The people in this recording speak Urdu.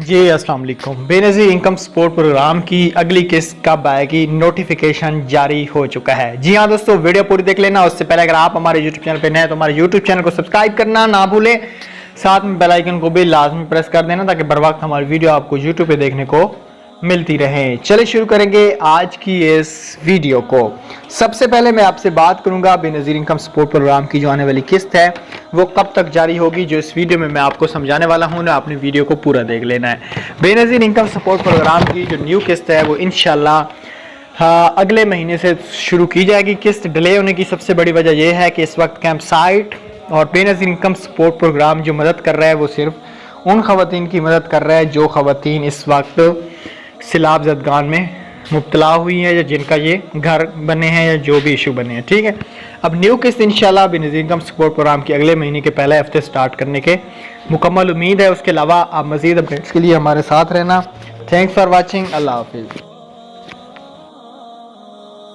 جی السلام علیکم. بے نظیر انکم سپورٹ پروگرام کی اگلی قسط کب آئے گی نوٹیفیکیشن جاری ہو چکا ہے. جی ہاں دوستو, ویڈیو پوری دیکھ لینا. اس سے پہلے اگر آپ ہمارے یوٹیوب چینل پہ نئے ہیں تو ہمارے یوٹیوب چینل کو سبسکرائب کرنا نہ بھولیں, ساتھ میں بیل آئیکن کو بھی لازمی پریس کر دینا تاکہ بر وقت ہماری ویڈیو آپ کو یوٹیوب پہ دیکھنے کو ملتی رہیں. چلے شروع کریں گے آج کی اس ویڈیو کو. سب سے پہلے میں آپ سے بات کروں گا بے نظیر انکم سپورٹ پروگرام کی جو آنے والی قسط ہے وہ کب تک جاری ہوگی. جو اس ویڈیو میں آپ کو سمجھانے والا ہوں نا, اپنی ویڈیو کو پورا دیکھ لینا ہے. بے نظیر انکم سپورٹ پروگرام کی جو نیو قسط ہے وہ انشاءاللہ اگلے مہینے سے شروع کی جائے گی. قسط ڈیلے ہونے کی سب سے بڑی وجہ یہ ہے کہ اس وقت کیمپ سائٹ اور بے نظیر انکم سپورٹ پروگرام جو مدد کر رہا ہے وہ صرف ان خواتین کی مدد کر رہا ہے جو خواتین اس وقت سیلاب زدگان میں مبتلا ہوئی ہیں یا جن کا یہ گھر بنے ہیں یا جو بھی ایشو بنے ہیں. ٹھیک ہے, اب نیو قسط انشاءاللہ بے نظیر انکم سپورٹ پروگرام کی اگلے مہینے کے پہلے ہفتے سٹارٹ کرنے کے مکمل امید ہے. اس کے علاوہ آپ مزید اپڈیٹس کے لیے ہمارے ساتھ رہنا. Thanks for watching. اللہ حافظ.